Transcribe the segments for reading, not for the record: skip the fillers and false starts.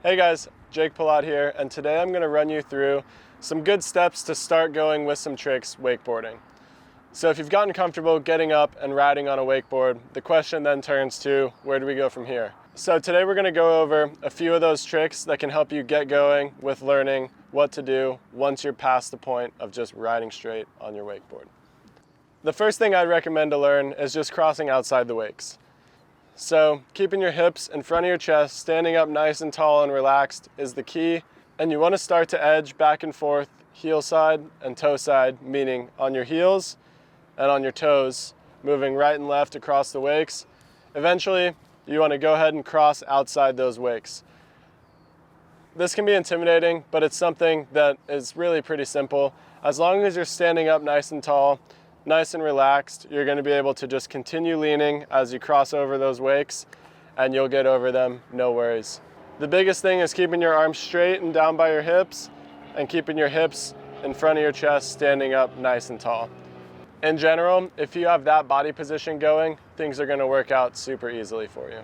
Hey guys, Jake Palat here, and today I'm going to run you through some good steps to start going with some tricks wakeboarding. So if you've gotten comfortable getting up and riding on a wakeboard, the question then turns to, where do we go from here? So today we're going to go over a few of those tricks that can help you get going with learning what to do once you're past the point of just riding straight on your wakeboard. The first thing I'd recommend to learn is just crossing outside the wakes. So keeping your hips in front of your chest, standing up nice and tall and relaxed is the key. And you want to start to edge back and forth, heel side and toe side, meaning on your heels and on your toes, moving right and left across the wakes. Eventually, you want to go ahead and cross outside those wakes. This can be intimidating, but it's something that is really pretty simple. As long as you're standing up nice and tall, nice and relaxed, you're going to be able to just continue leaning as you cross over those wakes, and you'll get over them, no worries. The biggest thing is keeping your arms straight and down by your hips, and keeping your hips in front of your chest, standing up nice and tall. In general, if you have that body position going, things are going to work out super easily for you.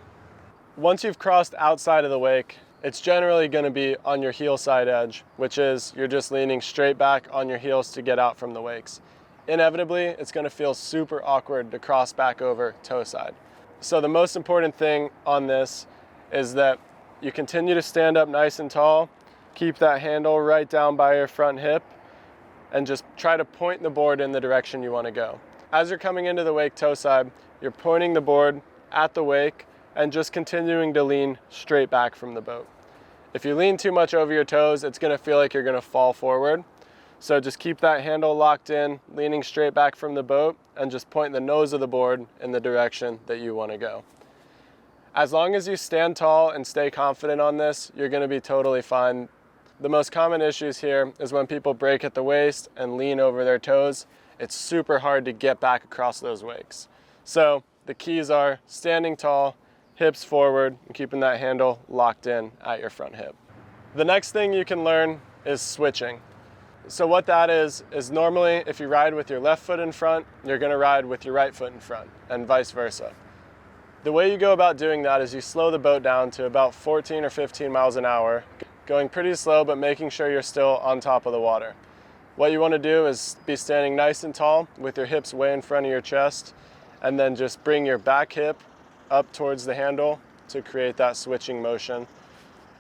Once you've crossed outside of the wake, it's generally going to be on your heel side edge, which is you're just leaning straight back on your heels to get out from the wakes. Inevitably, it's going to feel super awkward to cross back over toe side. So the most important thing on this is that you continue to stand up nice and tall, keep that handle right down by your front hip, and just try to point the board in the direction you want to go. As you're coming into the wake toe side, you're pointing the board at the wake and just continuing to lean straight back from the boat. If you lean too much over your toes, it's going to feel like you're going to fall forward. So just keep that handle locked in, leaning straight back from the boat, and just point the nose of the board in the direction that you want to go. As long as you stand tall and stay confident on this, you're going to be totally fine. The most common issues here is when people break at the waist and lean over their toes. It's super hard to get back across those wakes. So the keys are standing tall, hips forward, and keeping that handle locked in at your front hip. The next thing you can learn is switching. So what that is normally if you ride with your left foot in front, you're going to ride with your right foot in front, and vice versa. The way you go about doing that is you slow the boat down to about 14 or 15 miles an hour, going pretty slow but making sure you're still on top of the water. What you want to do is be standing nice and tall with your hips way in front of your chest, and then just bring your back hip up towards the handle to create that switching motion.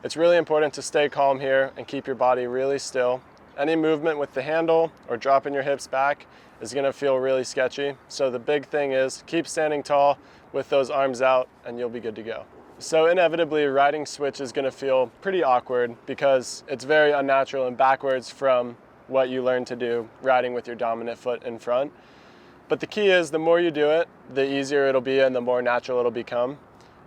It's really important to stay calm here and keep your body really still. Any movement with the handle or dropping your hips back is going to feel really sketchy. So the big thing is keep standing tall with those arms out and you'll be good to go. So inevitably, riding switch is going to feel pretty awkward because it's very unnatural and backwards from what you learn to do riding with your dominant foot in front. But the key is the more you do it, the easier it'll be and the more natural it'll become.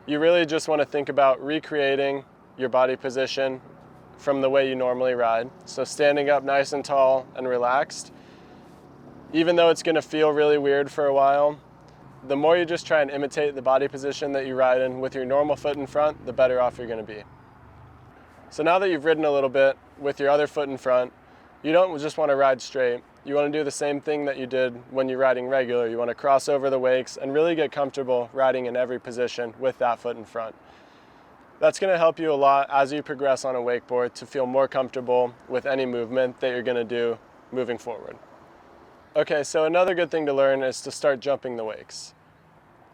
You really just want to think about recreating your body position from the way you normally ride. So standing up nice and tall and relaxed. Even though it's going to feel really weird for a while, the more you just try and imitate the body position that you ride in with your normal foot in front, the better off you're going to be. So now that you've ridden a little bit with your other foot in front, you don't just want to ride straight. You want to do the same thing that you did when you're riding regular. You want to cross over the wakes and really get comfortable riding in every position with that foot in front. That's going to help you a lot as you progress on a wakeboard to feel more comfortable with any movement that you're going to do moving forward. Okay, so another good thing to learn is to start jumping the wakes.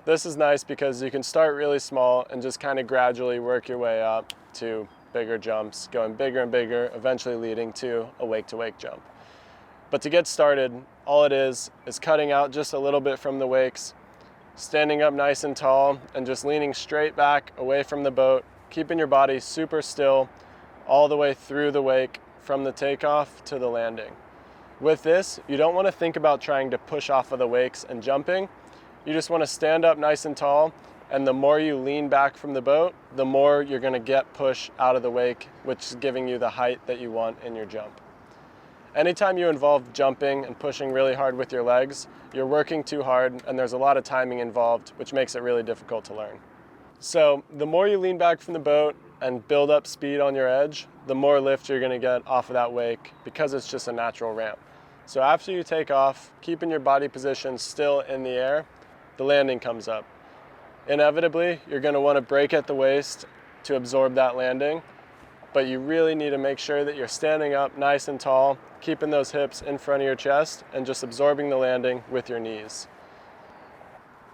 This is nice because you can start really small and just kind of gradually work your way up to bigger jumps, going bigger and bigger, eventually leading to a wake-to-wake jump. But to get started, all it is cutting out just a little bit from the wakes, standing up nice and tall, and just leaning straight back away from the boat, keeping your body super still all the way through the wake from the takeoff to the landing. With this, you don't want to think about trying to push off of the wakes and jumping. You just want to stand up nice and tall, and the more you lean back from the boat, the more you're going to get push out of the wake, which is giving you the height that you want in your jump. Anytime you involve jumping and pushing really hard with your legs, you're working too hard and there's a lot of timing involved, which makes it really difficult to learn. So the more you lean back from the boat and build up speed on your edge, the more lift you're going to get off of that wake because it's just a natural ramp. So after you take off, keeping your body position still in the air, the landing comes up. Inevitably, you're going to want to brake at the waist to absorb that landing. but you really need to make sure that you're standing up nice and tall, keeping those hips in front of your chest, and just absorbing the landing with your knees.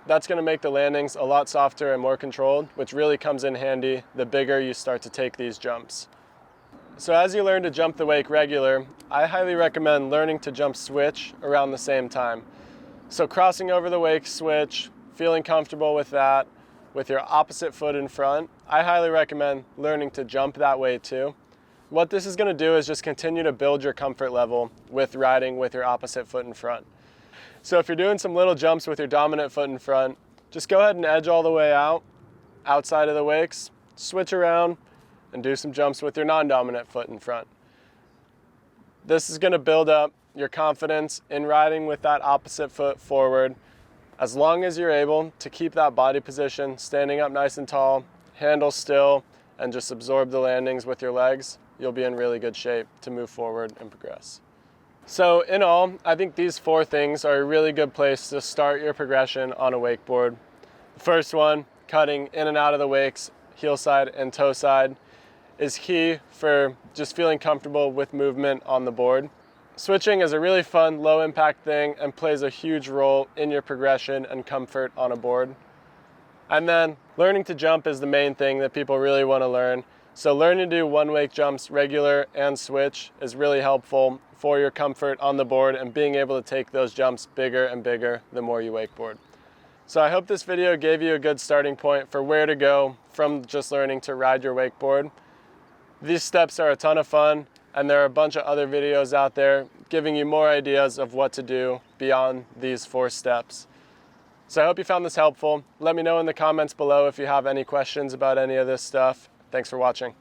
That's going to make the landings a lot softer and more controlled, which really comes in handy the bigger you start to take these jumps. So as you learn to jump the wake regular, I highly recommend learning to jump switch around the same time. So crossing over the wake switch, feeling comfortable with that, with your opposite foot in front, I highly recommend learning to jump that way too. What this is going to do is just continue to build your comfort level with riding with your opposite foot in front. So if you're doing some little jumps with your dominant foot in front, just go ahead and edge all the way out, outside of the wakes, switch around, and do some jumps with your non-dominant foot in front. This is going to build up your confidence in riding with that opposite foot forward. As long as you're able to keep that body position, standing up nice and tall, handle still, and just absorb the landings with your legs, you'll be in really good shape to move forward and progress. So in all, I think these 4 things are a really good place to start your progression on a wakeboard. The first one, cutting in and out of the wakes, heel side and toe side, is key for just feeling comfortable with movement on the board. Switching is a really fun, low impact thing and plays a huge role in your progression and comfort on a board. And then learning to jump is the main thing that people really want to learn. So learning to do one wake jumps, regular and switch, is really helpful for your comfort on the board and being able to take those jumps bigger and bigger the more you wakeboard. So I hope this video gave you a good starting point for where to go from just learning to ride your wakeboard. These steps are a ton of fun, and there are a bunch of other videos out there giving you more ideas of what to do beyond these 4 steps. So I hope you found this helpful. Let me know in the comments below if you have any questions about any of this stuff. Thanks for watching.